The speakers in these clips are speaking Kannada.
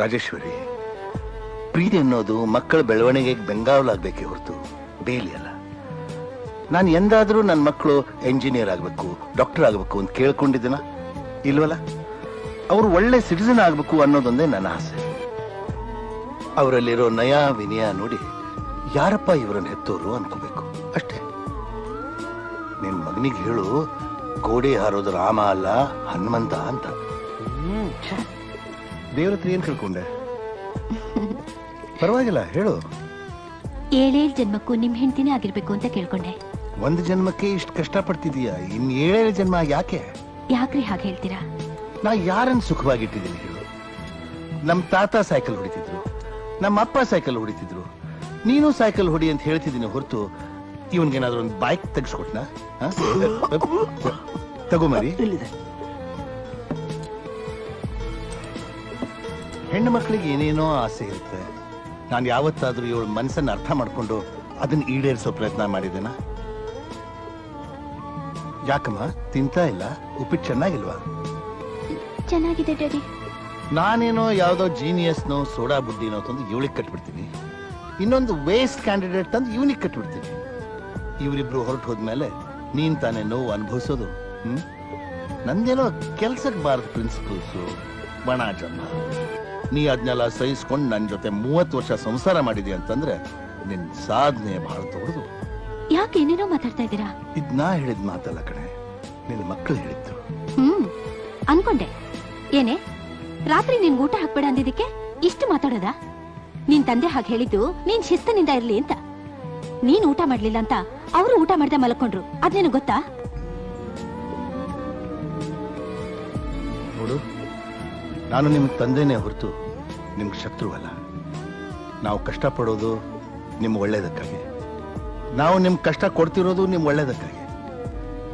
ರಾಜೇಶ್ವರಿ, ಪ್ರೀತಿ ಅನ್ನೋದು ಮಕ್ಕಳ ಬೆಳವಣಿಗೆಗೆ ಬೆಂಗಾವಲಾಗಬೇಕೇ ಹೊರತು ಬೇಲಿ ಅಲ್ಲ. ನಾನು ಎಂದಾದರೂ ನನ್ನ ಮಕ್ಕಳು ಎಂಜಿನಿಯರ್ ಆಗಬೇಕು, ಡಾಕ್ಟರ್ ಆಗಬೇಕು ಅಂತ ಕೇಳ್ಕೊಂಡಿದ್ದೀನ? ಇಲ್ವಲ್ಲ. ಅವರು ಒಳ್ಳೆ ಸಿಟಿಸನ್ ಆಗಬೇಕು ಅನ್ನೋದೊಂದೇ ನನ್ನ ಆಸೆ. ಅವರಲ್ಲಿರೋ ನಯ ವಿನಯ ನೋಡಿ ಯಾರಪ್ಪ ಇವರನ್ನು ಹೆತ್ತೋರು ಅನ್ಕೋಬೇಕು ಅಷ್ಟೇ. ನಿನ್ ಮಗನಿಗೆ ಹೇಳು, ಗೋಡೆ ಹಾರೋದು ರಾಮ ಅಲ್ಲ ಹನುಮಂತ ಅಂತ. ದೇವ್ರ ಹತ್ರ ಏನ್ ಕೇಳ್ಕೊಂಡೆ? ಪರವಾಗಿಲ್ಲ, ಹೇಳು. 7 ಜನ್ಮಕ್ಕೂ ನಿಮ್ ಹೆಂಡತಿನೇ ಆಗಿರ್ಬೇಕು ಅಂತ ಕೇಳ್ಕೊಂಡೆ. ಒಂದು ಜನ್ಮಕ್ಕೆ ಇಷ್ಟು ಕಷ್ಟ ಪಡ್ತಿದೀಯ, ಇನ್ 7 ಜನ್ಮ ಯಾಕೆ? ಯಾಕ್ರಿ ಹಾಗೆ ಹೇಳ್ತೀರಾ? ನಾ ಯಾರನ್ನ ಸುಖವಾಗಿಟ್ಟಿದ್ದೀನಿ ಹೇಳು? ನಮ್ ತಾತ ಸೈಕಲ್ ಹೊಡಿತಿದ್ರು, ನಮ್ಮ ಅಪ್ಪ ಸೈಕಲ್ ಹೊಡಿತಿದ್ರು, ನೀನು ಸೈಕಲ್ ಹೊಡಿ ಅಂತ ಹೇಳ್ತಿದ್ದೀನಿ ಹೊರತು ಇವನ್ಗೇನಾದ್ರೂ ಒಂದು ಬೈಕ್ ತೆಗಿಸ್ಕೊಟ್ನಾ? ತಗೋ ಮರಿ. ಹೆಣ್ಣು ಮಕ್ಕಳಿಗೆ ಏನೇನೋ ಆಸೆ ಇರುತ್ತೆ. ನಾನು ಯಾವತ್ತಾದ್ರೂ ಇವಳ ಮನಸ್ಸನ್ನು ಅರ್ಥ ಮಾಡ್ಕೊಂಡು ಅದನ್ನ ಈಡೇರಿಸೋ ಪ್ರಯತ್ನ ಮಾಡಿದ್ದೇನಾ? ಯಾಕಮ್ಮ ತಿಂತಾ ಇಲ್ಲ? ಉಪ್ಪಿಟ್ಟು ಚೆನ್ನಾಗಿಲ್ವಾ? ಚೆನ್ನಾಗಿದೆ ಡ್ಯಾಡಿ. ನಾನೇನೋ ಯಾವ್ದೋ ಜೀನಿಯಸ್ನೋ ಸೋಡಾ ಬುಡ್ಡಿನೋ ತಂದು ಇವಳಿಗೆ ಕಟ್ಬಿಡ್ತೀನಿ, ಇನ್ನೊಂದು ವೇಸ್ಟ್ ಕ್ಯಾಂಡಿಡೇಟ್ ತಂದು ಇವನಿಗೆ ಕಟ್ಬಿಡ್ತೀನಿ. ಇವರಿಬ್ರು ಹೊರಟು ಹೋದ್ಮೇಲೆ ನೀನ್ ತಾನೇ ನೋವು ಅನುಭವಿಸೋದು. ನಂದೇನೋ ಕೆಲ್ಸಕ್ಕೆ ಬಾರದ ಪ್ರಿನ್ಸಿಪಲ್ಸು, ಬಣ ಜನ್ಮ. ನೀ ಅದನ್ನೆಲ್ಲ ಸಹಿಸ್ಕೊಂಡು ನನ್ನ ಜೊತೆ 30 ವರ್ಷ ಸಂಸಾರ ಮಾಡಿದಿ ಅಂತಂದ್ರೆ ನಿನ್ ಸಾಧನೆ ಬಹಳ ದೊಡ್ಡದು. ಯಾಕೆ ಏನೇನೋ ಮಾತಾಡ್ತಾ ಇದ್ದೀರಾ? ಇದ್ ನಾ ಹೇಳಿದ್ ಮಾತಲ್ಲ ಕಣೆ, ನಿನ್ನ ಮಕ್ಕಳು ಹೇಳಿದ್ರು. ಅನ್ಕೊಂಡೆ. ಏನೇ ರಾತ್ರಿ ನಿನ್ ಊಟ ಹಾಕ್ಬೇಡ ಅಂದಿದ್ದಕ್ಕೆ ಇಷ್ಟು ಮಾತಾಡೋದ? ನಿನ್ ತಂದೆ ಹಾಗೆ ಹೇಳಿದ್ದು ನೀನ್ ಶಿಸ್ತನಿಂದ ಇರ್ಲಿ ಅಂತ. ನೀನ್ ಊಟ ಮಾಡ್ಲಿಲ್ಲ ಅಂತ ಅವರು ಊಟ ಮಾಡ್ದೆ ಮಲ್ಕೊಂಡ್ರು, ಅದ್ ನಿನಗ್ ಗೊತ್ತಾ? ನೋಡು, ನಾನು ನಿಮ್ ತಂದೆನೇ ಹೊರತು ನಿಮ್ಗೆ ಶತ್ರುವಲ್ಲ. ನಾವು ಕಷ್ಟಪಡೋದು ನಿಮ್ ಒಳ್ಳೇದಕ್ಕಾಗಿ, ನಾವು ನಿಮ್ ಕಷ್ಟ ಕೊಡ್ತಿರೋದು ನಿಮ್ ಒಳ್ಳೇದಕ್ಕಾಗಿ.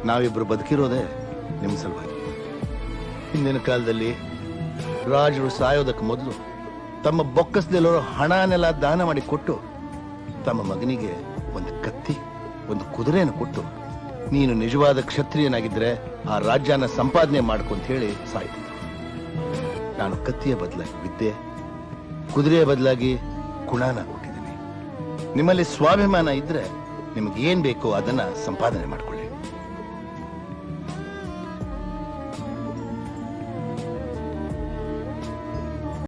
ನಾವಿಬ್ರು ಬದುಕಿರೋದೇ ನಿಮ್ ಸಲುವಾಗಿ. ಹಿಂದಿನ ಕಾಲದಲ್ಲಿ ರಾಜರು ಸಾಯೋದಕ್ಕೆ ಮೊದಲು ತಮ್ಮ ಬೊಕ್ಕಸದಲ್ಲಿರೋ ಹಣನೆಲ್ಲ ದಾನ ಮಾಡಿ ಕೊಟ್ಟು ತಮ್ಮ ಮಗನಿಗೆ ಒಂದು ಕತ್ತಿ, ಒಂದು ಕುದುರೆಯನ್ನು ಕೊಟ್ಟು, ನೀನು ನಿಜವಾದ ಕ್ಷತ್ರಿಯನಾಗಿದ್ರೆ ಆ ರಾಜ್ಯನ ಸಂಪಾದನೆ ಮಾಡ್ಕೊಂತ ಹೇಳಿ ಸಾಯ್ತಿದ್ರು. ನಾನು ಕತ್ತಿಯ ಬದಲಾಗಿ ವಿದ್ಯೆ, ಕುದುರೆಯ ಬದಲಾಗಿ ಗುಣನ ಕೊಟ್ಟಿದ್ದೀನಿ. ನಿಮ್ಮಲ್ಲಿ ಸ್ವಾಭಿಮಾನ ಇದ್ರೆ ನಿಮ್ಗೆ ಏನ್ ಬೇಕೋ ಅದನ್ನ ಸಂಪಾದನೆ ಮಾಡ್ಕೊಳ್ಳಿ.